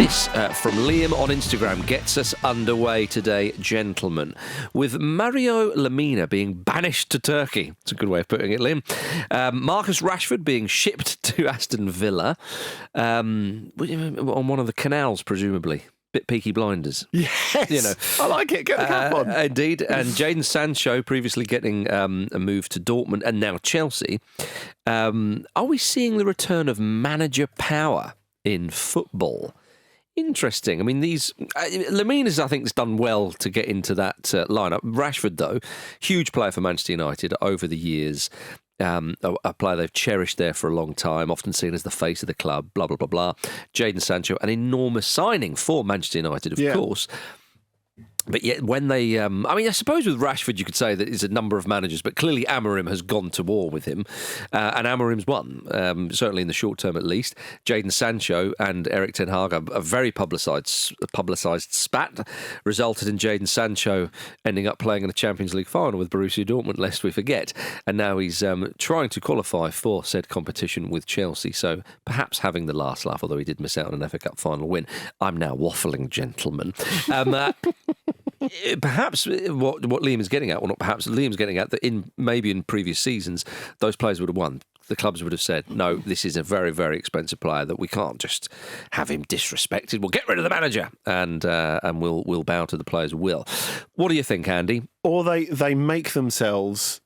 This from Liam on Instagram gets us underway today, gentlemen, with Mario Lemina being banished to Turkey. It's a good way of putting it, Liam. Marcus Rashford being shipped to Aston Villa on one of the canals, presumably. Bit Peaky Blinders. Yes, you know, I like it. Get the cap on. Indeed. And Jadon Sancho previously getting a move to Dortmund and now Chelsea. Are we seeing the return of manager power in football? Interesting. I mean, Lemina's, I think, has done well to get into that lineup. Rashford, though, huge player for Manchester United over the years. A player they've cherished there for a long time, often seen as the face of the club, blah, blah, blah, blah. Jadon Sancho, an enormous signing for Manchester United, of course. But yet when they... I suppose with Rashford you could say that it's a number of managers, but clearly Amorim has gone to war with him, and Amorim's won, certainly in the short term at least. Jadon Sancho and Erik ten Hag, a very publicised spat, resulted in Jadon Sancho ending up playing in a Champions League final with Borussia Dortmund, lest we forget. And now he's trying to qualify for said competition with Chelsea, so perhaps having the last laugh, although he did miss out on an FA Cup final win. I'm now waffling, gentlemen. Perhaps what Liam is getting at, or not perhaps, Liam's getting at, that maybe in previous seasons, those players would have won. The clubs would have said, no, this is a very, very expensive player that we can't just have him disrespected. We'll get rid of the manager and we'll bow to the player's will. What do you think, Andy? Or they make themselves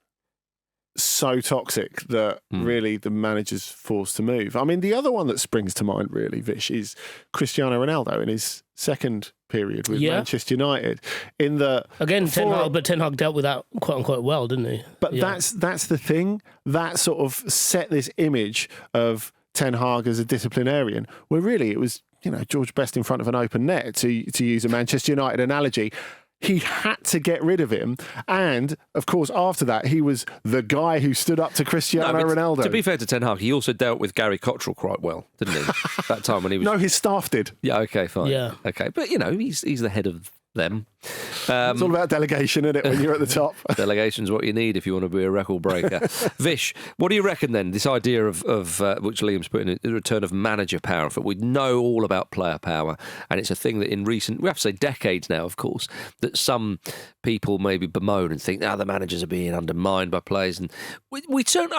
so toxic that really the manager's forced to move. I mean, the other one that springs to mind, really, Vish, is Cristiano Ronaldo in his second period with Manchester United. In the Ten Hag dealt with that quite unquote well, didn't he? But that's the thing. That sort of set this image of Ten Hag as a disciplinarian, where really it was, George Best in front of an open net, to use a Manchester United analogy. He had to get rid of him. And, of course, after that, he was the guy who stood up to Cristiano Ronaldo. To be fair to Ten Hag, he also dealt with Gary Cottrell quite well, didn't he? That time when he was... No, his staff did. Yeah, okay, fine. Yeah. Okay, but, he's the head of them. It's all about delegation, isn't it, when you're at the top? Delegation's what you need if you want to be a record breaker. Vish, what do you reckon then, this idea of which Liam's put in, the return of manager power? We know all about player power, and it's a thing that in recent, we have to say decades now, of course, that some people maybe bemoan and think, the managers are being undermined by players. And we don't,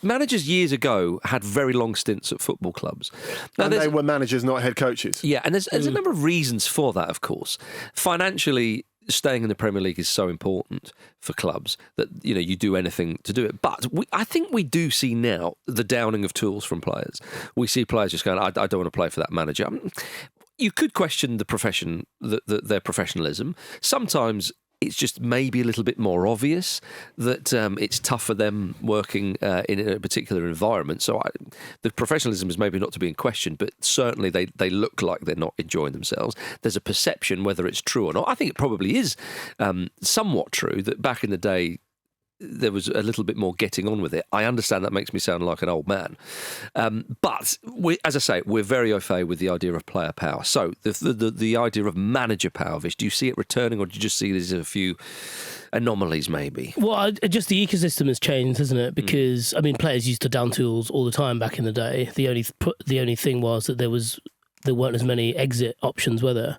managers years ago had very long stints at football clubs. Now, and they were managers, not head coaches. Yeah, and there's a number of reasons for that, of course. Financially, staying in the Premier League is so important for clubs that you do anything to do it. But I think we do see now the downing of tools from players. We see players just going, I don't want to play for that manager. You could question the profession, their professionalism. Sometimes it's just maybe a little bit more obvious that it's tough for them working in a particular environment. So the professionalism is maybe not to be in question, but certainly they look like they're not enjoying themselves. There's a perception, whether it's true or not. I think it probably is somewhat true that back in the day, there was a little bit more getting on with it. I understand that makes me sound like an old man. But, as I say, we're very au fait with the idea of player power. So, the idea of manager power, Vish, do you see it returning, or do you just see there's a few anomalies maybe? Well, just the ecosystem has changed, hasn't it? Because, players used to down tools all the time back in the day. The only thing was that there weren't as many exit options, were there?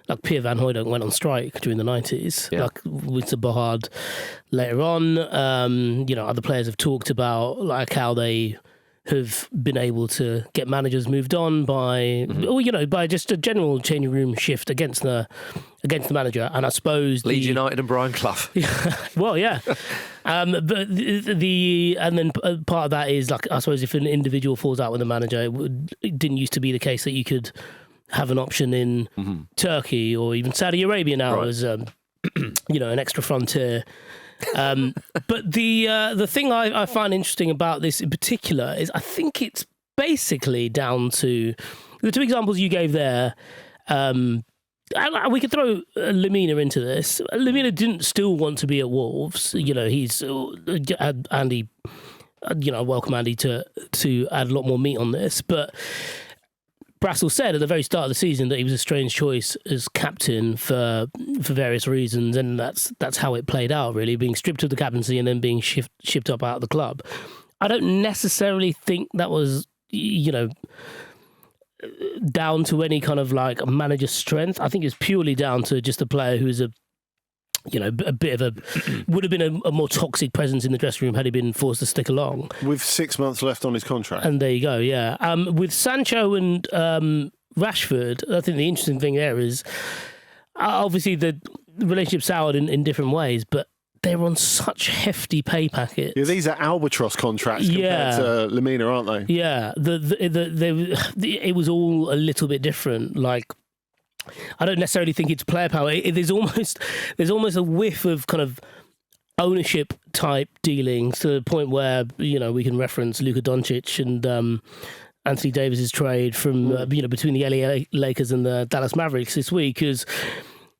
Like Pierre Van Hooydonk went on strike during the 90s, like with Bahad later on. Other players have talked about like how they have been able to get managers moved on by just a general changing room shift against the manager. And I suppose Leeds United and Brian Clough. Well, yeah. But then part of that is, like, I suppose if an individual falls out with a manager, it didn't used to be the case that you could have an option in Turkey or even Saudi Arabia now as an extra frontier. But the thing I find interesting about this in particular is I think it's basically down to the two examples you gave there. We could throw Lemina into this. Lemina didn't still want to be at Wolves. He's Andy. Welcome Andy to add a lot more meat on this. But Brassel said at the very start of the season that he was a strange choice as captain for various reasons, and that's how it played out. Really, being stripped of the captaincy and then being shipped up out of the club. I don't necessarily think that was down to any kind of like manager strength. I think it's purely down to just a player who's a bit of a would have been a more toxic presence in the dressing room had he been forced to stick along. With 6 months left on his contract. And there you go, yeah. With Sancho and Rashford, I think the interesting thing there is obviously the relationship soured in different ways, but they're on such hefty pay packets. Yeah, these are albatross contracts compared to Lemina, aren't they? Yeah, it was all a little bit different. Like, I don't necessarily think it's player power. There's almost a whiff of kind of ownership type dealings to the point where we can reference Luka Doncic and Anthony Davis's trade from between the LA Lakers and the Dallas Mavericks this week, because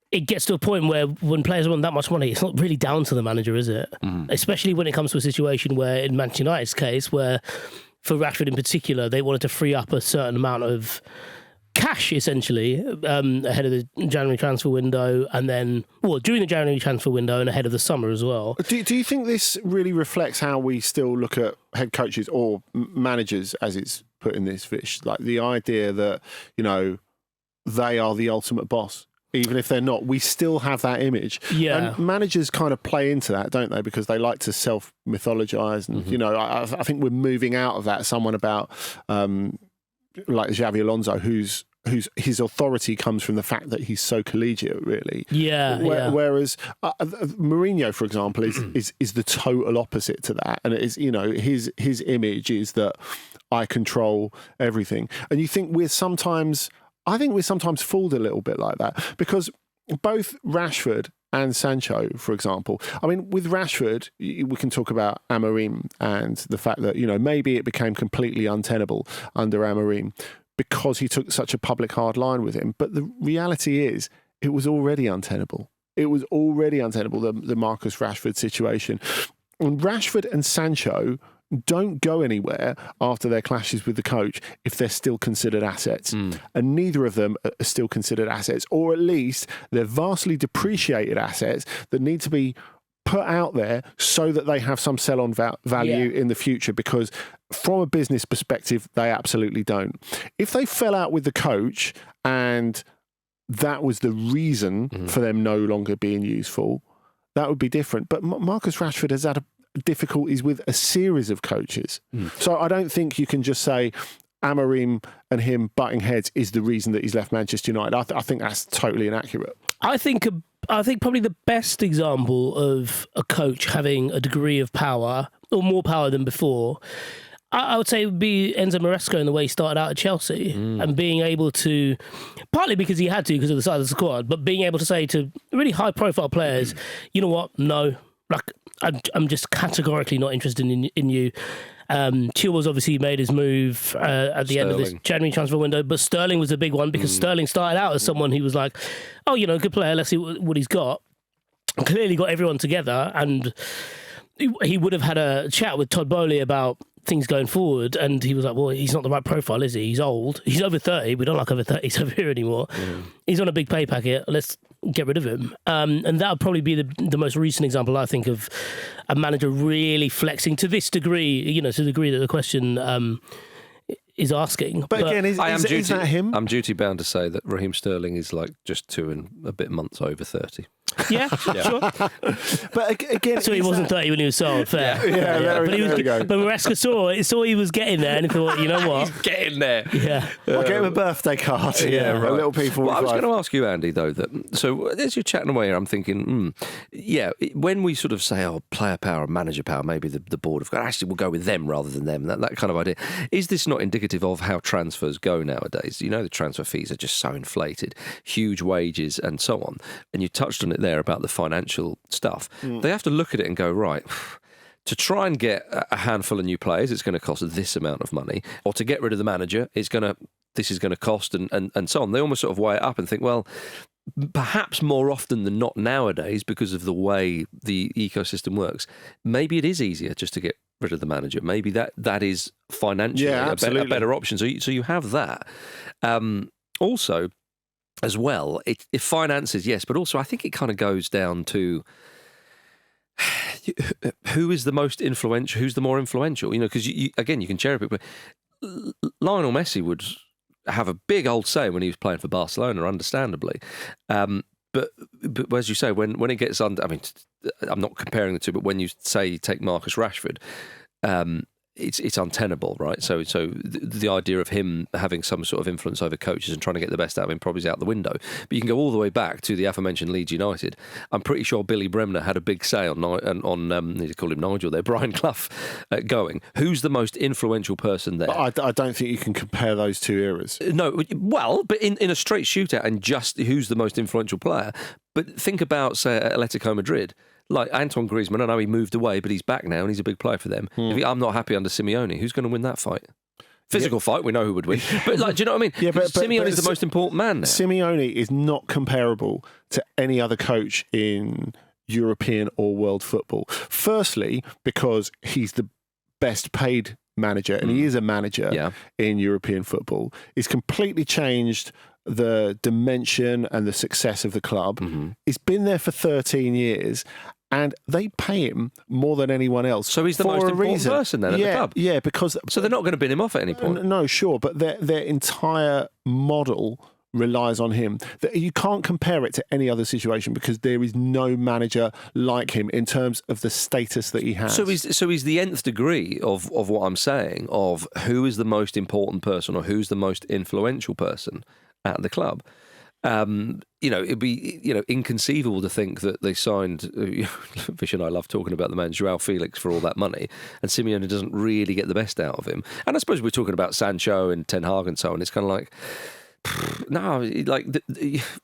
it gets to a point where when players want that much money, it's not really down to the manager, is it? Especially when it comes to a situation where, in Manchester United's case, where for Rashford in particular, they wanted to free up a certain amount of cash, essentially, ahead of the January transfer window, and then, during the January transfer window and ahead of the summer as well. Do you think this really reflects how we still look at head coaches or managers, as it's put in this, Vish? Like the idea that, they are the ultimate boss. Even if they're not, we still have that image. Yeah. And managers kind of play into that, don't they? Because they like to self-mythologize. And, I think we're moving out of that. Someone about, like Xavi Alonso, whose his authority comes from the fact that he's so collegiate, really. Yeah. Whereas Mourinho, for example, is the total opposite to that. And it is, his image is that I control everything. And you think I think we're sometimes fooled a little bit like that, because both Rashford and Sancho, for example, I mean, with Rashford, we can talk about Amorim and the fact that, maybe it became completely untenable under Amorim because he took such a public hard line with him. But the reality is, it was already untenable. It was already untenable, the Marcus Rashford situation. And Rashford and Sancho don't go anywhere after their clashes with the coach if they're still considered assets. And neither of them are still considered assets, or at least they're vastly depreciated assets that need to be put out there so that they have some sell-on value in the future, because from a business perspective, they absolutely don't. If they fell out with the coach and that was the reason for them no longer being useful, that would be different. But Marcus Rashford has had difficulties with a series of coaches. So I don't think you can just say Amorim and him butting heads is the reason that he's left Manchester United. I think that's totally inaccurate. I think probably the best example of a coach having a degree of power, or more power than before, I would say would be Enzo Maresca in the way he started out at Chelsea, and being able to, partly because he had to because of the size of the squad, but being able to say to really high profile players, you know what, no, like I'm just categorically not interested in you. Chilwell's obviously made his move at the end of this January transfer window, but Sterling was a big one because Sterling started out as someone who was like, oh, good player, let's see what he's got. Clearly got everyone together, and he would have had a chat with Todd Bowley about things going forward, and he was like, well, he's not the right profile, is he? He's old. He's over 30. We don't like over 30s over here anymore. He's on a big pay packet. Let's get rid of him. And that would probably be the most recent example, I think, of a manager really flexing to this degree, to the degree that the question is asking. But again, is that him? I'm duty bound to say that Raheem Sterling is like just 2 and a bit months over 30. Yeah, sure. But again, so he wasn't 30 when he was sold. Fair. But Maresca saw he was getting there, and he thought, you know what, he's getting there. Yeah, I'll get him a birthday card. Right. A little people. Well, I was going to ask you, Andy, though, that so as you're chatting away, I'm thinking, when we sort of say, player power, manager power, maybe the board have got, actually we'll go with them rather than them. That kind of idea. Is this not indicative of how transfers go nowadays? The transfer fees are just so inflated, huge wages and so on. And you touched on it there about the financial stuff. They have to look at it and go, right, to try and get a handful of new players, it's going to cost this amount of money, or to get rid of the manager, this is going to cost, and so on. They almost sort of weigh it up and think, well, perhaps more often than not nowadays, because of the way the ecosystem works, maybe it is easier just to get rid of the manager. Maybe that is financially a better option. So you have that. Also, as well, it finances, yes, but also I think it kind of goes down to who is the most influential, who's the more influential, because you can cherry pick. But Lionel Messi would have a big old say when he was playing for Barcelona, understandably. But as you say, when it gets under, I mean, I'm not comparing the two, but when you say you take Marcus Rashford, it's untenable, right? So the idea of him having some sort of influence over coaches and trying to get the best out of him probably is out the window. But you can go all the way back to the aforementioned Leeds United. I'm pretty sure Billy Bremner had a big say on you call him Nigel there, Brian Clough, going. Who's the most influential person there? But I don't think you can compare those two eras. No, well, but in a straight shootout and just who's the most influential player. But think about, say, Atletico Madrid. Like Antoine Griezmann, I know he moved away, but he's back now and he's a big player for them. I'm not happy under Simeone. Who's going to win that fight? Physical fight, we know who would win. But do you know what I mean? Yeah, but Simeone is the most important man now. Simeone is not comparable to any other coach in European or world football. Firstly, because he's the best paid manager, and he is a manager in European football. He's completely changed the dimension and the success of the club. He's been there for 13 years. And they pay him more than anyone else. So he's the most important person then at the club? Yeah, because... So they're not going to bin him off at any point? No, sure, but their entire model relies on him. You can't compare it to any other situation because there is no manager like him in terms of the status that he has. So he's the nth degree of what I'm saying, of who is the most important person or who's the most influential person at the club. It'd be inconceivable to think that they signed. Vish and I love talking about the man Joao Felix for all that money, and Simeone doesn't really get the best out of him. And I suppose we're talking about Sancho and Ten Hag and so on. It's kind of like,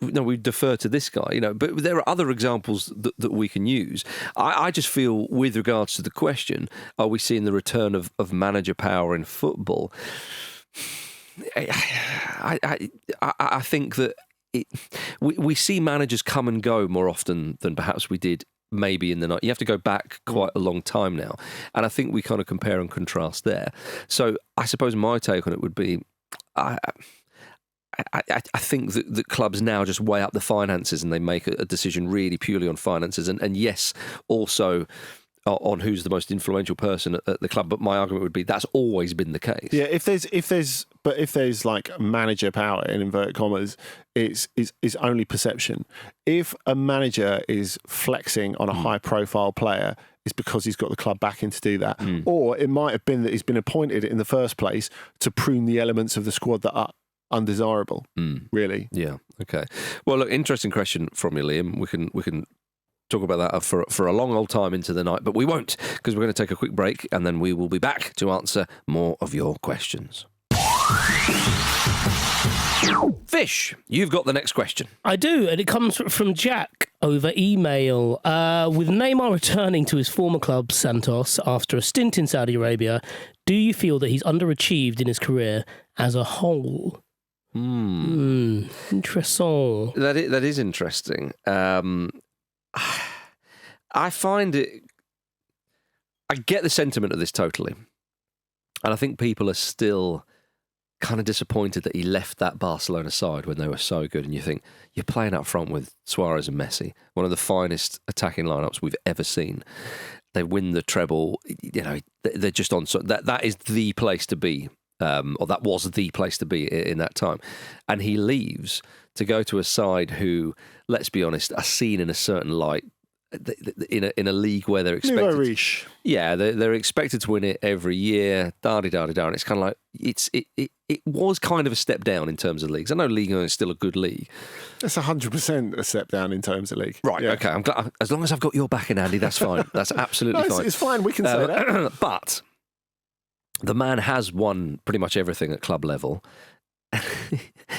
we defer to this guy, But there are other examples that we can use. I just feel, with regards to the question, are we seeing the return of manager power in football? I think that. We see managers come and go more often than perhaps we did maybe in the night. You have to go back quite a long time now. And I think we kind of compare and contrast there. So I suppose my take on it would be, I think that clubs now just weigh up the finances and they make a decision really purely on finances. And yes, also on who's the most influential person at the club. But my argument would be that's always been the case. Yeah, if there's like manager power in inverted commas, it's only perception. If a manager is flexing on a high profile player, it's because he's got the club backing to do that. Or it might have been that he's been appointed in the first place to prune the elements of the squad that are undesirable. Really. Yeah. Okay. Well, look, interesting question from you, Liam. We can talk about that for a long old time into the night, but we won't, because we're going to take a quick break and then we will be back to answer more of your questions. Vish, you've got the next question. I do, and it comes from Jack over email. With Neymar returning to his former club, Santos, after a stint in Saudi Arabia, do you feel that he's underachieved in his career as a whole? Interesting. That is interesting. I find it... I get the sentiment of this totally. And I think people are still kind of disappointed that he left that Barcelona side when they were so good. And you think, you're playing up front with Suarez and Messi, one of the finest attacking lineups we've ever seen. They win the treble. They're just on... So that is the place to be. Or that was the place to be in that time. And he leaves to go to a side who, let's be honest, are seen in a certain light in a league where they're expected. They're expected to win it every year. And it's kind of like it was kind of a step down in terms of leagues. I know Ligue 1 is still a good league. That's 100% a step down in terms of league. Right. Yeah. Okay. I'm glad, as long as I've got your backing, Andy. That's fine. That's absolutely fine. It's fine. We can say that. But the man has won pretty much everything at club level.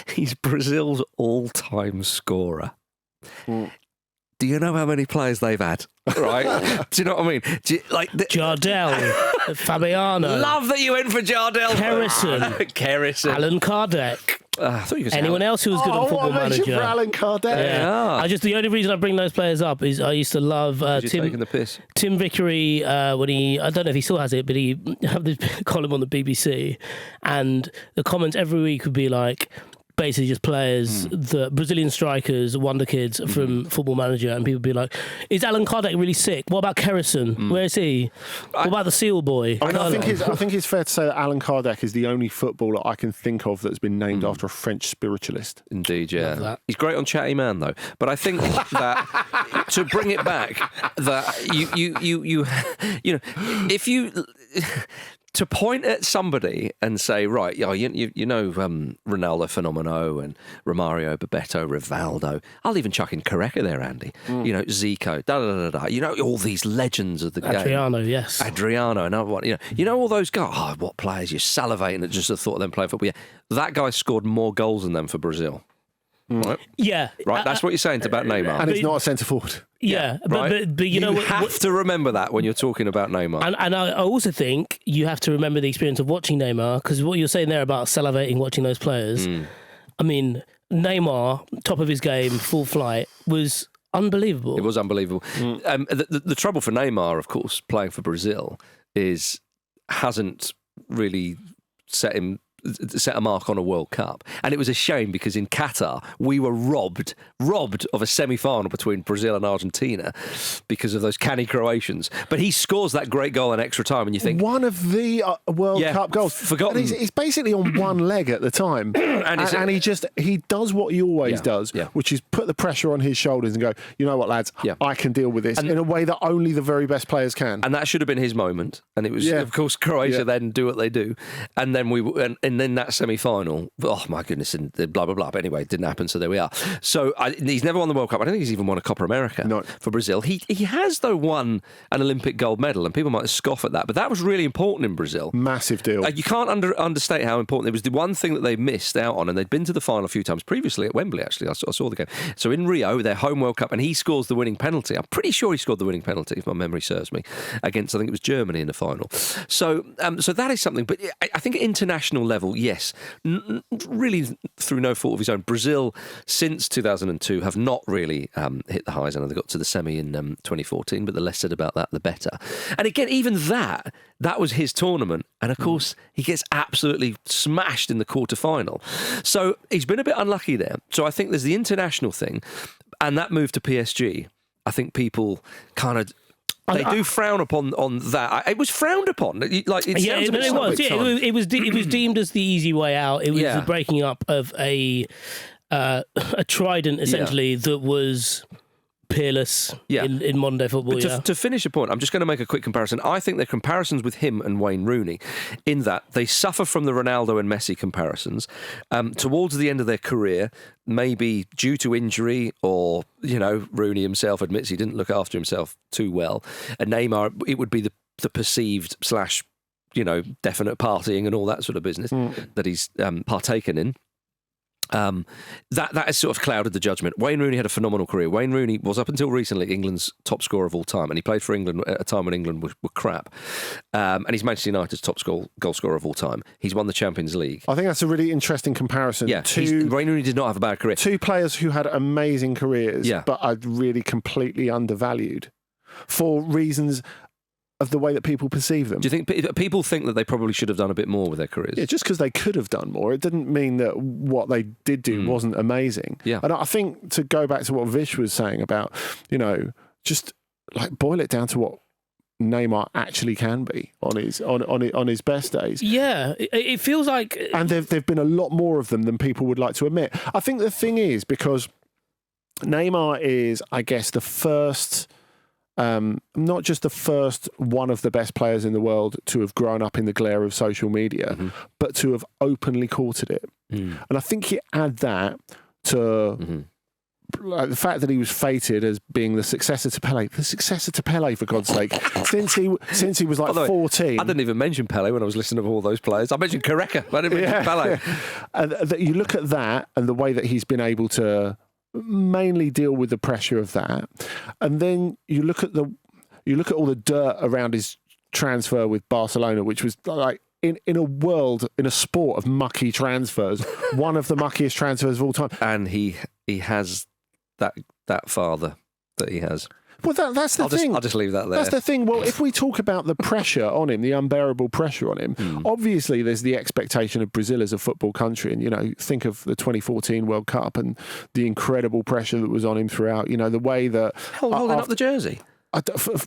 He's Brazil's all-time scorer. Do you know how many players they've had? Right? Do you know what I mean? Jardel, Fabiano. Love that you went for Jardel. Kerrison. Alan Kardec. I thought you were anyone else who was good on Football Manager. For Alan Kardec. Yeah. The only reason I bring those players up is I used to love Tim Vickery when I don't know if he still has it, but he had this column on the BBC, and the comments every week would be like, basically just players, the Brazilian strikers, wonder kids from Football Manager, and people be like, is Alan Kardec really sick? What about Kerrison? Where is he? What about the Seal Boy? I think it's fair to say that Alan Kardec is the only footballer I can think of that's been named after a French spiritualist. Indeed, yeah. He's great on Chatty Man, though. But I think that to bring it back, that you know, if you to point at somebody and say, right, you know, Ronaldo Fenomeno and Romario, Bebeto, Rivaldo. I'll even chuck in Careca there, Andy. You know, Zico, You know, all these legends of the game. Adriano, yes. Adriano, another one. You know all those guys. Oh, what players! You're salivating at just the thought of them playing football. Yeah, that guy scored more goals than them for Brazil. Right? Yeah. Right, that's what you're saying about Neymar. And he's not a centre forward. Yeah, right? but you know what, have to remember that when you're talking about Neymar. And I also think you have to remember the experience of watching Neymar, because what you're saying there about salivating watching those players, I mean, Neymar, top of his game, full flight, was unbelievable. It was unbelievable. The trouble for Neymar, of course, playing for Brazil, hasn't really set a mark on a World Cup. And it was a shame because in Qatar, we were robbed of a semi-final between Brazil and Argentina because of those canny Croatians. But he scores that great goal in extra time and you think... One of the World Cup goals. Forgotten. And he's basically on one leg at the time. and he does what he always does, which is put the pressure on his shoulders and go, you know what, lads, I can deal with this in a way that only the very best players can. And that should have been his moment. And it was, of course, Croatia then do what they do. And then and then that semi-final, oh my goodness, and blah, blah, blah. But anyway, it didn't happen, so there we are. So he's never won the World Cup. I don't think he's even won a Copa America for Brazil. He has, though, won an Olympic gold medal, and people might scoff at that, but that was really important in Brazil. Massive deal. You can't understate how important it was. The one thing that they missed out on, and they'd been to the final a few times previously at Wembley, actually. I saw the game. So in Rio, their home World Cup, and he scores the winning penalty. I'm pretty sure he scored the winning penalty, if my memory serves me, against, I think it was Germany in the final. So that is something. But I think at international level, yes, really through no fault of his own, Brazil since 2002 have not really hit the highs. I know they got to the semi in 2014, but the less said about that, the better. And again, even that was his tournament. And of course, he gets absolutely smashed in the quarter-final. So he's been a bit unlucky there. So I think there's the international thing, and that move to PSG. I think people kind of... They do frown upon that. It was frowned upon. It was deemed as the easy way out. It was the breaking up of a trident, essentially, that was peerless in modern day football. But to finish a point, I'm just going to make a quick comparison. I think there are comparisons with him and Wayne Rooney in that they suffer from the Ronaldo and Messi comparisons. Towards the end of their career, maybe due to injury or, Rooney himself admits he didn't look after himself too well. And Neymar, it would be the perceived / definite partying and all that sort of business that he's partaken in. That has sort of clouded the judgment. Wayne Rooney had a phenomenal career. Wayne Rooney was, up until recently, England's top scorer of all time, and he played for England at a time when England were crap. And he's Manchester United's top goal scorer of all time. He's won the Champions League. I think that's a really interesting comparison. Yeah, Wayne Rooney did not have a bad career. Two players who had amazing careers, but are really completely undervalued for reasons of the way that people perceive them. Do you think people think that they probably should have done a bit more with their careers? Yeah, just because they could have done more, it didn't mean that what they did do wasn't amazing. Yeah. And I think, to go back to what Vish was saying about, just like boil it down to what Neymar actually can be on his best days. Yeah, it feels like... And there've been a lot more of them than people would like to admit. I think the thing is, because Neymar is, I guess, the first... not just the first one of the best players in the world to have grown up in the glare of social media, but to have openly courted it. And I think you add that to the fact that he was fated as being the successor to Pele. The successor to Pele, for God's sake, since he was like 14. I didn't even mention Pele when I was listening to all those players. I mentioned Careca, I didn't mention Pele. And that you look at that and the way that he's been able to mainly deal with the pressure of that, and then you look at all the dirt around his transfer with Barcelona, which was like in a sport of mucky transfers, one of the muckiest transfers of all time. And he has that father that he has. Well, that's the thing. I'll just leave that there. That's the thing. Well, if we talk about the pressure on him, the unbearable pressure on him, obviously there's the expectation of Brazil as a football country. And, think of the 2014 World Cup and the incredible pressure that was on him throughout. The way that... Holding up the jersey.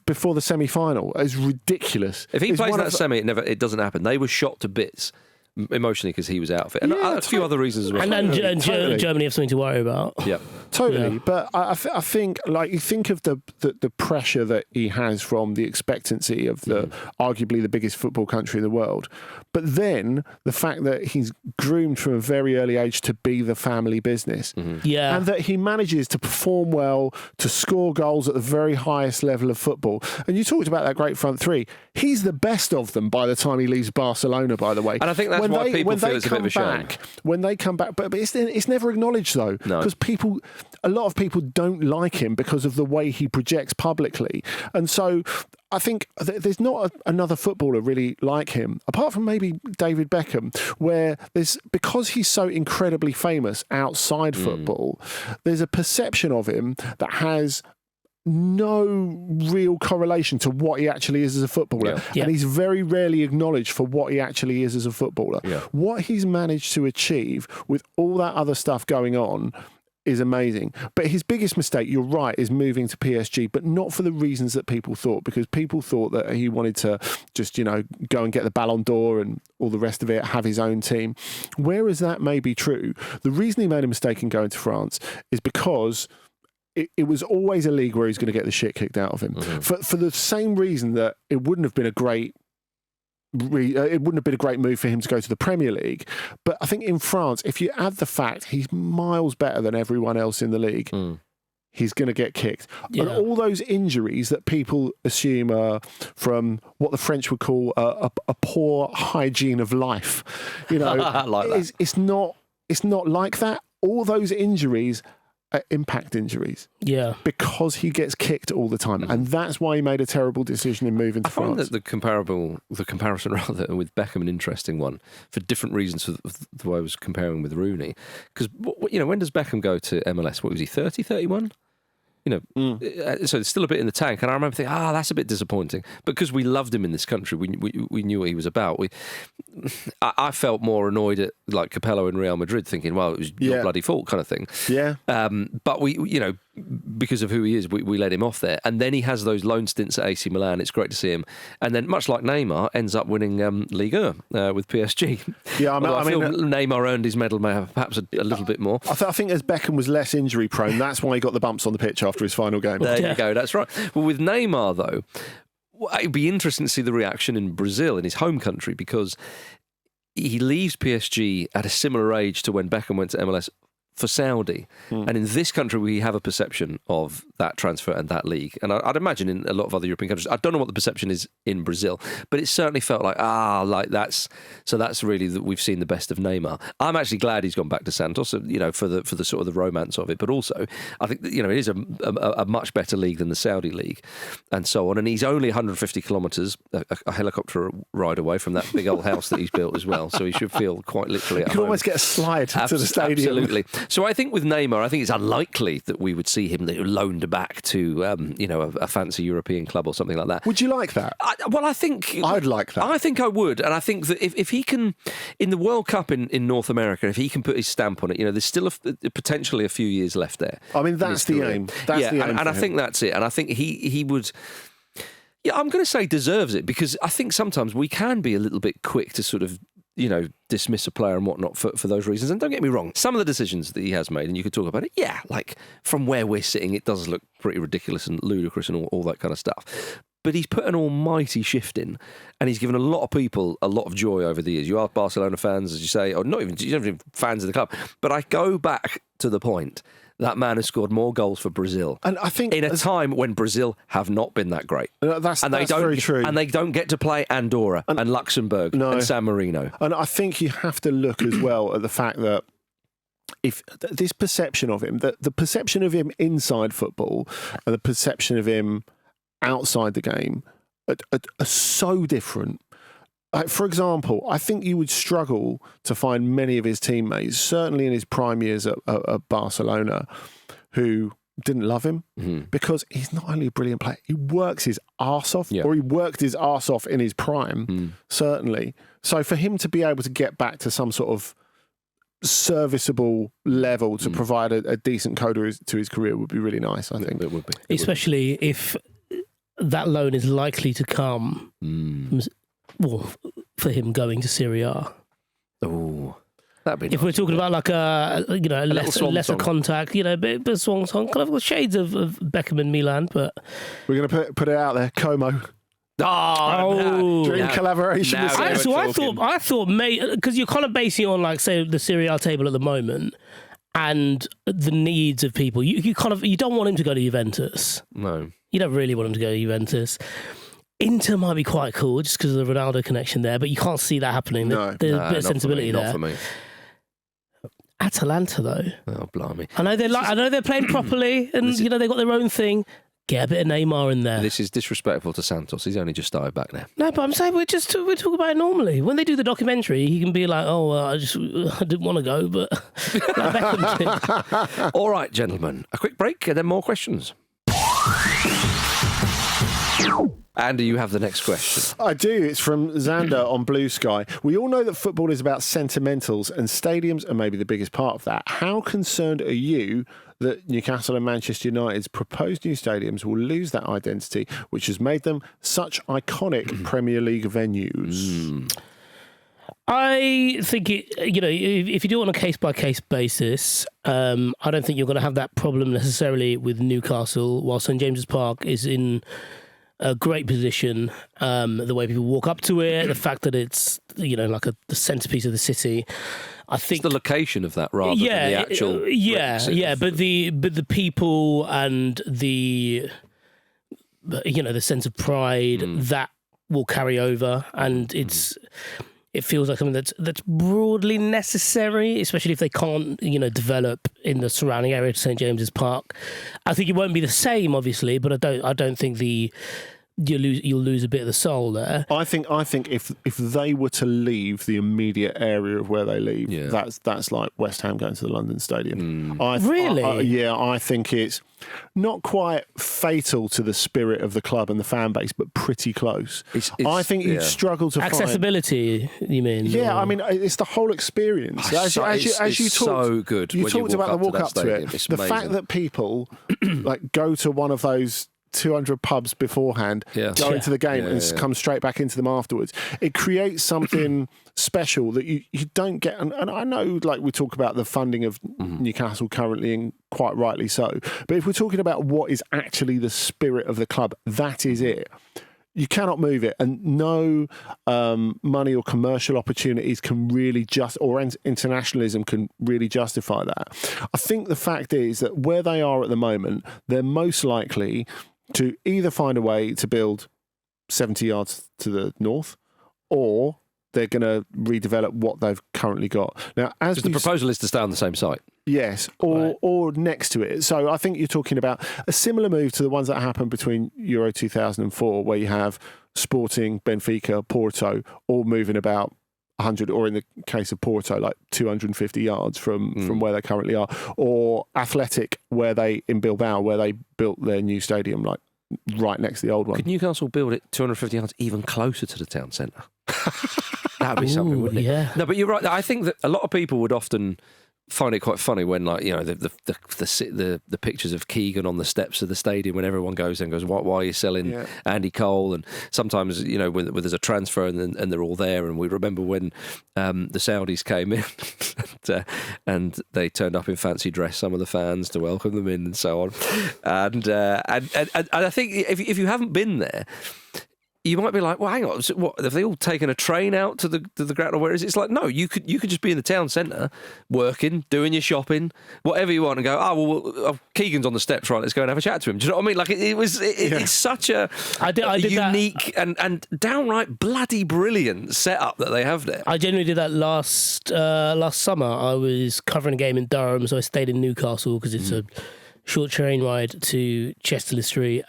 Before the semi-final is ridiculous. If he plays that semi, it doesn't happen. They were shot to bits emotionally because he was out of it, and a few other reasons as well. And Germany have something to worry about. Yeah, totally. Yeah. But I think, like, you think of the pressure that he has from the expectancy of the arguably the biggest football country in the world, but then the fact that he's groomed from a very early age to be the family business, Yeah, and that he manages to perform well, to score goals at the very highest level of football. And you talked about that great front three. He's the best of them by the time he leaves Barcelona, by the way. And I think that's why people feel it's a bit of a shame. When they come back, but it's never acknowledged though, because a lot of people don't like him because of the way he projects publicly, and so I think there's not another footballer really like him, apart from maybe David Beckham, where because he's so incredibly famous outside football, there's a perception of him that has no real correlation to what he actually is as a footballer. Yeah. And he's very rarely acknowledged for what he actually is as a footballer. Yeah. What he's managed to achieve with all that other stuff going on is amazing. But his biggest mistake, you're right, is moving to PSG, but not for the reasons that people thought, because people thought that he wanted to just, go and get the Ballon d'Or and all the rest of it, have his own team. Whereas that may be true, the reason he made a mistake in going to France is because it was always a league where he's going to get the shit kicked out of him. For the same reason that it wouldn't have been a great move for him to go to the Premier League. But I think in France, if you add the fact he's miles better than everyone else in the league, he's going to get kicked. Yeah. And all those injuries that people assume are from what the French would call a poor hygiene of life, like that. It's not like that. All those injuries are impact injuries. Yeah. Because he gets kicked all the time. And that's why he made a terrible decision in moving to I find France. that the comparison rather with Beckham an interesting one for different reasons for the way I was comparing with Rooney. Because, when does Beckham go to MLS? What was he, 30, 31? So there's still a bit in the tank, and I remember thinking, that's a bit disappointing. Because we loved him in this country, we knew what he was about. I felt more annoyed at like Capello in Real Madrid, thinking, well, it was your bloody fault, kind of thing. Yeah. But because of who he is, we let him off there, and then he has those loan stints at AC Milan. It's great to see him, and then much like Neymar, ends up winning Ligue 1 with PSG. Yeah, I feel Neymar earned his medal, perhaps a little bit more. I think as Beckham was less injury prone, that's why he got the bumps on the pitch after his final game. There you go, that's right. Well, with Neymar, though, it'd be interesting to see the reaction in Brazil, in his home country, because he leaves PSG at a similar age to when Beckham went to MLS for Saudi. And in this country, we have a perception of that transfer and that league. And I'd imagine in a lot of other European countries, I don't know what the perception is in Brazil, but it certainly felt like, that's really that we've seen the best of Neymar. I'm actually glad he's gone back to Santos, for the sort of the romance of it. But also, I think that, it is a much better league than the Saudi league and so on. And he's only 150 kilometres, a helicopter ride away from that big old house that he's built as well. So he should feel quite literally at home. You can almost get a slide to the stadium. Absolutely. So I think with Neymar, I think it's unlikely that we would see him loaned back to, a fancy European club or something like that. Would you like that? I think I'd like that. I think I would, and I think that if he can, in the World Cup in North America, if he can put his stamp on it, there's still potentially a few years left there. I mean, that's the aim. That's the aim. And I think that's it. And I think he would. Yeah, I'm going to say deserves it, because I think sometimes we can be a little bit quick to sort of, dismiss a player and whatnot for those reasons. And don't get me wrong, some of the decisions that he has made, and you could talk about it, like from where we're sitting, it does look pretty ridiculous and ludicrous and all that kind of stuff. But he's put an almighty shift in, and he's given a lot of people a lot of joy over the years. You are Barcelona fans, as you say, or not even fans of the club. But I go back to the point. That man has scored more goals for Brazil, and I think in a time when Brazil have not been that great. That's very true. And they don't get to play Andorra and Luxembourg and San Marino. And I think you have to look as well at the fact that if this perception of him, the perception of him inside football and the perception of him outside the game are so different. For example, I think you would struggle to find many of his teammates, certainly in his prime years at Barcelona, who didn't love him because he's not only a brilliant player, he works his arse off, or he worked his arse off in his prime, certainly. So for him to be able to get back to some sort of serviceable level to provide a decent coda to his career would be really nice, I think. It would be. Especially if that loan is likely to come for him going to Serie A. Oh, that'd be nice. If we're talking about like a lesser contact, a bit of swan song, kind of shades of Beckham and Milan, but we're going to put it out there, Como. Dream collaboration. I thought, mate, because you're kind of basing it on, like, say, the Serie A table at the moment and the needs of people. You don't want him to go to Juventus. No, you don't really want him to go to Juventus. Inter might be quite cool just because of the Ronaldo connection there, but you can't see that happening. There's a bit of sensibility there. Not for me. Atalanta, though. Oh, blimey! I know they're playing properly, and they've got their own thing. Get a bit of Neymar in there. This is disrespectful to Santos. He's only just started back now. No, but I'm saying we're talking about it normally. When they do the documentary, he can be like, "Oh, well, I didn't want to go, but." All right, gentlemen, a quick break and then more questions. Andy, you have the next question. I do. It's from Xander on Blue Sky. We all know that football is about sentimentals, and stadiums are maybe the biggest part of that. How concerned are you that Newcastle and Manchester United's proposed new stadiums will lose that identity, which has made them such iconic Premier League venues? I think if you do it on a case-by-case basis, I don't think you're going to have that problem necessarily with Newcastle, while St James's Park is in a great position. The way people walk up to it, the fact that it's the centerpiece of the city. I think it's the location of that rather than the actual. But the people and the sense of pride that will carry over, and it feels like something that's broadly necessary, especially if they can't develop in the surrounding area to St James's Park. I think it won't be the same, obviously, but I don't think you'll lose a bit of the soul there. I think if they were to leave the immediate area of where they live, that's like West Ham going to the London Stadium. Really? I think it's not quite fatal to the spirit of the club and the fan base, but pretty close. I think you'd struggle to accessibility. You mean? Yeah, I mean it's the whole experience. As you talked, so good. You talked about the walk up to it. The fact that people like go to one of those 200 pubs beforehand, go into the game and come straight back into them afterwards. It creates something special that you don't get. And I know, like, we talk about the funding of Newcastle currently, and quite rightly so. But if we're talking about what is actually the spirit of the club, that is it. You cannot move it, and no money or commercial opportunities can really or internationalism can really justify that. I think the fact is that where they are at the moment, they're most likely to either find a way to build 70 yards to the north, or they're going to redevelop what they've currently got. Now, the proposal is to stay on the same site. Yes, or next to it. So I think you're talking about a similar move to the ones that happened between Euro 2004, where you have Sporting, Benfica, Porto, all moving about 100, or in the case of Porto, like 250 yards from where they currently are, or Athletic, in Bilbao, where they built their new stadium, like right next to the old one. Could Newcastle build it 250 yards even closer to the town centre? That'd be something, wouldn't it? Yeah. No, but you're right. I think that a lot of people would often find it quite funny when, like, the pictures of Keegan on the steps of the stadium when everyone goes and goes, why are you selling Andy Cole? And sometimes, when there's a transfer and they're all there. And we remember when the Saudis came in and they turned up in fancy dress, some of the fans, to welcome them in and so on. And I think if you haven't been there, you might be like, well, hang on, what, have they all taken a train out to the ground, or where is it? It's like, no, you could just be in the town centre, working, doing your shopping, whatever you want, and go, Keegan's on the steps, right, let's go and have a chat to him. Do you know what I mean? Like, it's such a unique and downright bloody brilliant setup that they have there. I genuinely did that last summer. I was covering a game in Durham, so I stayed in Newcastle because it's a short train ride to Chester Street.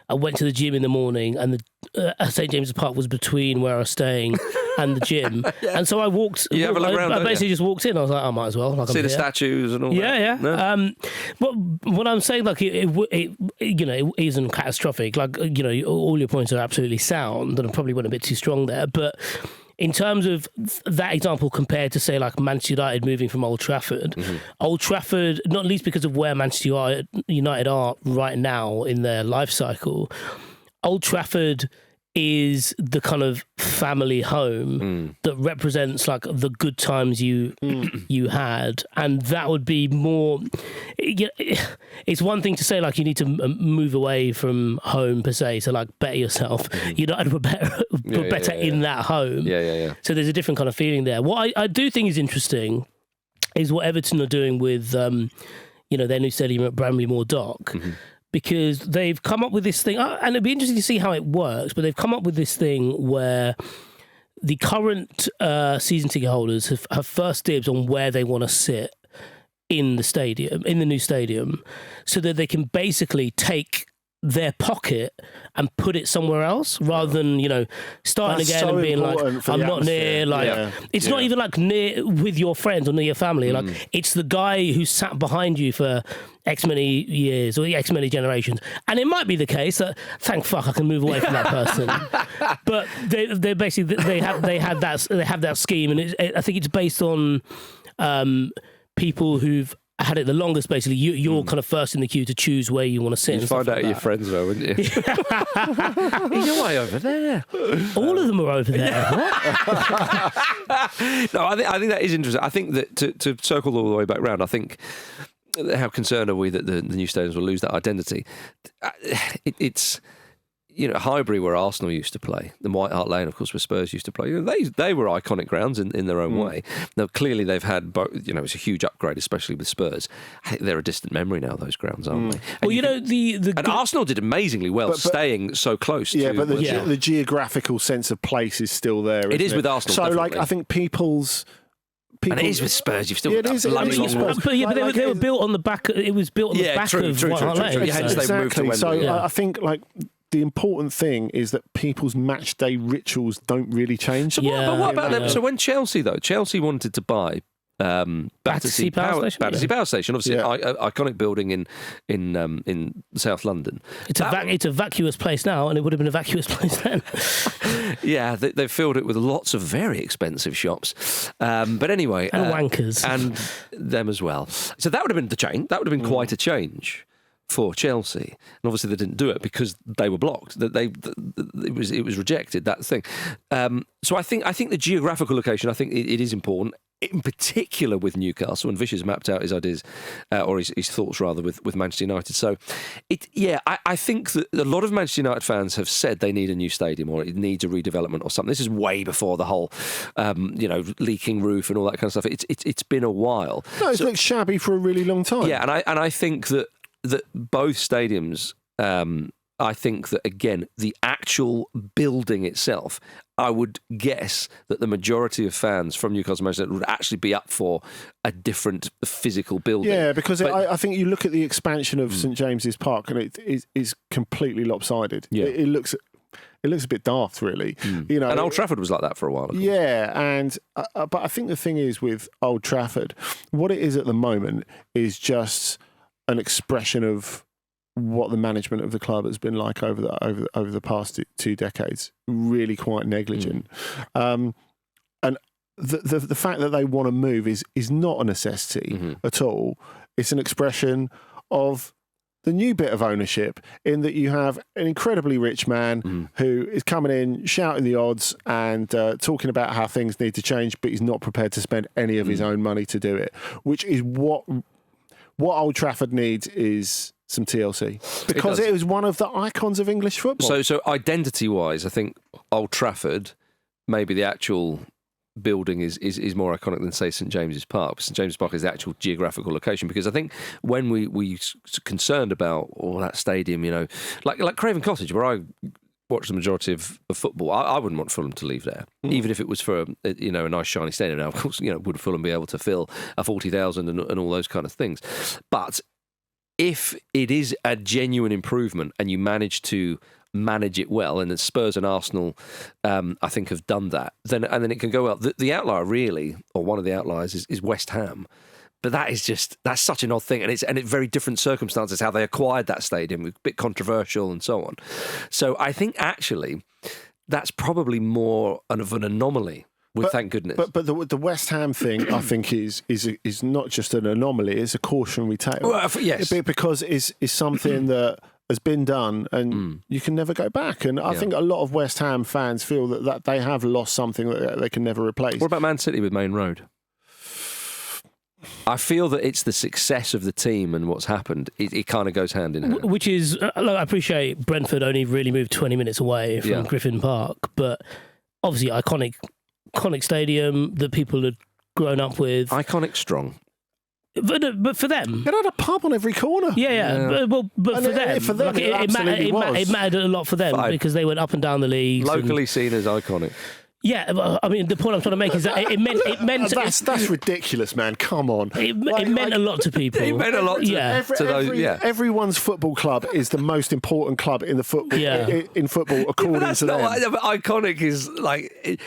I went to the gym in the morning, and the St James's Park was between where I was staying and the gym. And so I walked. You have a look around, I basically just walked in. I was like, I might as well. Like, see I'm the here. statues and all Yeah, that. yeah. No? But what I'm saying, like, it isn't catastrophic. Like, all your points are absolutely sound, and I probably went a bit too strong there. But in terms of that example compared to, say, like Manchester United moving from Old Trafford, Old Trafford, not least because of where Manchester United are right now in their life cycle, Old Trafford is the kind of family home that represents like the good times you had, and that would be more. It's one thing to say like you need to move away from home per se to like better yourself. United were better in that home. Yeah. So there's a different kind of feeling there. What I do think is interesting is what Everton are doing with their new stadium at Bramley Moor Dock. Because they've come up with this thing, and it'd be interesting to see how it works, but they've come up with this thing where the current season ticket holders have first dibs on where they want to sit in the stadium, in the new stadium, so that they can basically take their pocket and put it somewhere else rather than, starting That's again so and being like, important for I'm the not near, atmosphere. it's not even like near with your friends or near your family. Like, it's the guy who sat behind you for X many years or X many generations. And it might be the case that, thank fuck, I can move away from that person. But they basically, they have that scheme. And I think it's based on people who've had it the longest. Basically, you're kind of first in the queue to choose where you want to sit. You'd find out your friends were, wouldn't you? You're way over there. All of them are over there. No, I think that is interesting. I think that to circle all the way back round, I think how concerned are we that the new stadiums will lose that identity? It's Highbury, where Arsenal used to play, and White Hart Lane, of course, where Spurs used to play. They were iconic grounds in their own way. Now, clearly, they've had it's a huge upgrade, especially with Spurs. I think they're a distant memory now. Those grounds, aren't they? And Arsenal did amazingly well, staying so close. Yeah, to, but the geographical sense of place is still there. It is with Arsenal. So, definitely. I think people's. And it is with Spurs. You've still Yeah, got it is, that it bloody is long with walk. Spurs. But they were built on the back. It was built on the back of White Hart Lane. Yeah, hence they moved to Wembley. So I think the important thing is that people's match day rituals don't really change. So what about them? So when Chelsea wanted to buy Battersea Power Station, obviously iconic building in South London. It's a vacuous place now, and it would have been a vacuous place then. Yeah, they've filled it with lots of very expensive shops. But anyway, and wankers, and them as well. So that would have been the change. That would have been quite a change for Chelsea, and obviously they didn't do it because they were blocked. It was rejected, that thing. So I think the geographical location, I think it is important, in particular with Newcastle, and Vish has mapped out his ideas or his thoughts rather with Manchester United. So I think that a lot of Manchester United fans have said they need a new stadium or it needs a redevelopment or something. This is way before the whole leaking roof and all that kind of stuff. It's been a while. No, it's looked shabby for a really long time. Yeah, and I think that both stadiums, I think that, again, the actual building itself, I would guess that the majority of fans from Newcastle Manchester would actually be up for a different physical building. Yeah, because I think you look at the expansion of St James's Park and it is completely lopsided. Yeah. It looks a bit daft, really. And Old Trafford was like that for a while. Yeah, and but I think the thing is with Old Trafford, what it is at the moment is just an expression of what the management of the club has been like over the past 2 decades. Really quite negligent. And the fact that they want to move is not a necessity at all. It's an expression of the new bit of ownership, in that you have an incredibly rich man who is coming in, shouting the odds and talking about how things need to change, but he's not prepared to spend any of his own money to do it, which is what Old Trafford needs is some TLC, because it was one of the icons of English football. So identity-wise, I think Old Trafford, maybe the actual building is more iconic than, say, St James's Park. St James's Park is the actual geographical location, because I think when we concerned about that stadium, like Craven Cottage, where I watch the majority of football, I wouldn't want Fulham to leave there, even if it was for a nice shiny stadium. Now, of course, would Fulham be able to fill a 40,000 and all those kind of things? But if it is a genuine improvement and you manage to manage it well, and the Spurs and Arsenal, I think, have done that, then it can go well. The outlier, really, or one of the outliers, is West Ham. But that's such an odd thing, and it's very different circumstances how they acquired that stadium, a bit controversial and so on. So I think actually that's probably more of an anomaly. Thank goodness. But the West Ham thing, I think, is not just an anomaly; it's a cautionary tale. Well, yes, because it's something that has been done, and you can never go back. And I think a lot of West Ham fans feel that they have lost something that they can never replace. What about Man City with Main Road? I feel that it's the success of the team and what's happened. It kind of goes hand in hand. Which is, look, I appreciate Brentford only really moved 20 minutes away from Griffin Park, but obviously iconic stadium that people had grown up with. Iconic strong. But for them, it had a pub on every corner. Yeah. But for them, it mattered a lot for them because they went up and down the leagues. Locally seen as iconic. Yeah, I mean, the point I'm trying to make is that it meant that's ridiculous, man. Come on. It meant a lot to people. It meant a lot to those. Everyone's football club is the most important club in the football in football, according to them. But iconic is like,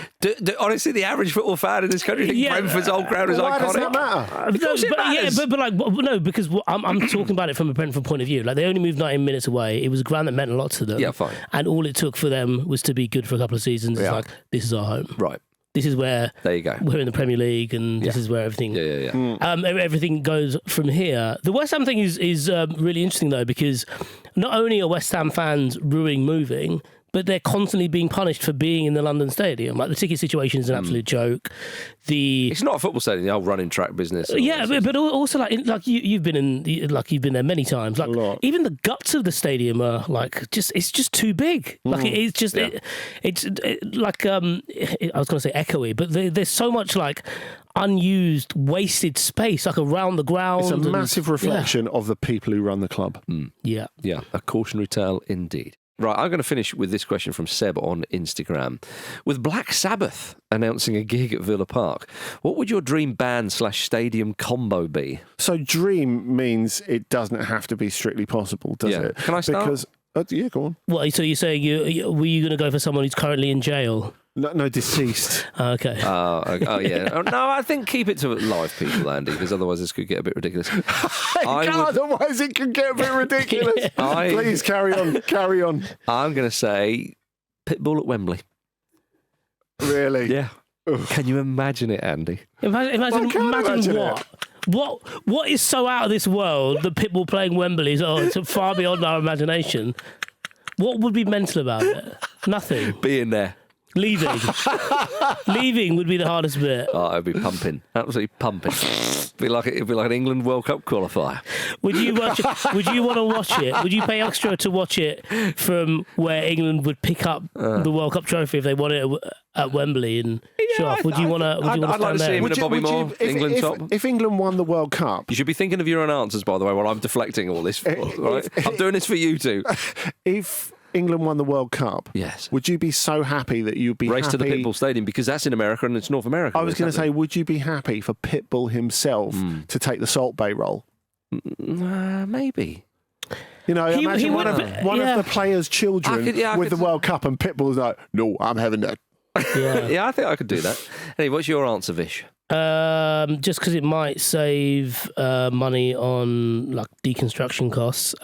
honestly, the average football fan in this country thinks Brentford's old ground is iconic. Why does that matter? Of course it matters. No, because I'm talking about it from a Brentford point of view. Like, they only moved 19 minutes away. It was a ground that meant a lot to them. Yeah, fine. And all it took for them was to be good for a couple of seasons. It's like, this is our home. Right. This is where there you go. We're in the Premier League, and this is where everything. Everything goes from here. The West Ham thing is really interesting though, because not only are West Ham fans ruining moving, but they're constantly being punished for being in the London Stadium. Like, the ticket situation is an absolute joke. It's not a football stadium, the old running track business. But also you've been there many times. Like, even the guts of the stadium are it's just too big. Like, it's just it's like I was going to say echoey, but there's so much unused, wasted space around the ground. It's a massive reflection of the people who run the club. Yeah, a cautionary tale indeed. Right, I'm going to finish with this question from Seb on Instagram. With Black Sabbath announcing a gig at Villa Park, what would your dream band/stadium combo be? So dream means it doesn't have to be strictly possible, does it? Can I start? Because, go on. What, so you're saying were you going to go for someone who's currently in jail? No, deceased. Okay. Yeah. No, I think keep it to live people, Andy, because otherwise this could get a bit ridiculous. Otherwise it could get a bit ridiculous. Please carry on. I'm going to say Pitbull at Wembley. Really? Yeah. Oof. Can you imagine it, Andy? Imagine what? What is so out of this world that Pitbull playing Wembley is it's far beyond our imagination? What would be mental about it? Nothing. Being there. Leaving would be the hardest bit. Oh, it'd be pumping, absolutely pumping. It'd be like an England World Cup qualifier. Would you watch it? Would you want to watch it? Would you pay extra to watch it from where England would pick up the World Cup trophy if they won it at Wembley and show off? Would you want to? I'd like to see him in a Bobby Moore England top. If England won the World Cup, you should be thinking of your own answers, by the way, while I'm deflecting all this. Right? I'm doing this for you two. If England won the World Cup, yes, would you be so happy that you'd be race to the Pitbull Stadium, because that's in America and it's North America? I was going to say, would you be happy for Pitbull himself to take the Salt Bay role? Maybe. Imagine one of the players' children with the World Cup, and Pitbull's like, no, I'm having that. Yeah, I think I could do that. Anyway, what's your answer, Vish? Just because it might save money on deconstruction costs.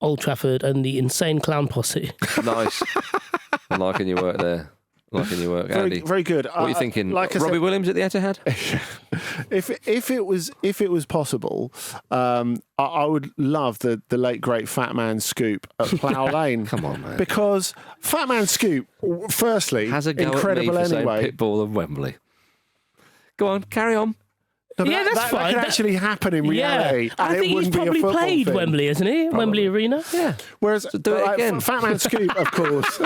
Old Trafford and the Insane Clown Posse. Nice. I'm liking your work there. Andy. Very good. What are you thinking? Robbie Williams at the Etihad? If it was possible, I would love the late great Fat Man Scoop at Plough Lane. Come on, man. Because Fat Man Scoop, firstly, has a go incredible at me for anyway. Saying Pitbull and Wembley. Go on, carry on. No, that's fine. That could actually happen in reality. I think he's probably played Wembley, hasn't he? Probably. Wembley Arena. Yeah. Whereas, so do it again. Fat Man Scoop, of course.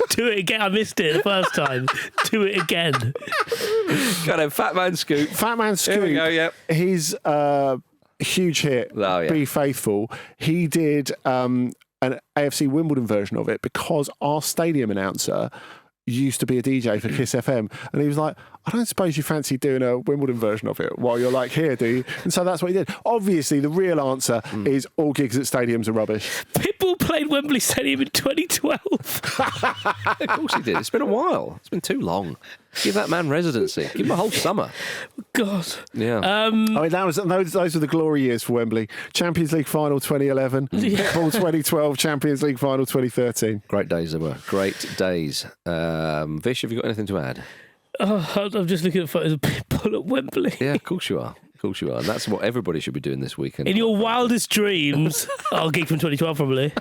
Do it again. I missed it the first time. Do it again. Got him. Fat Man Scoop. Fat Man Scoop. Here we go. Yep. His huge hit. Be Faithful. He did an AFC Wimbledon version of it because our stadium announcer used to be a DJ for Kiss FM, and he was like, I don't suppose you fancy doing a Wimbledon version of it while you're like here, do you? And so that's what he did. Obviously, the real answer is all gigs at stadiums are rubbish. Pitbull played Wembley Stadium in 2012. Of course he did. It's been a while. It's been too long. Give that man residency. Give him a whole summer. God. Yeah. I mean, those were the glory years for Wembley. Champions League final 2011, Pitbull 2012, Champions League final 2013. Great days they were. Great days. Vish, have you got anything to add? Oh, I'm just looking at photos of Pitbull at Wembley. Yeah, of course you are. Of course you are. And that's what everybody should be doing this weekend. In your wildest dreams, I'll gig from 2012 probably.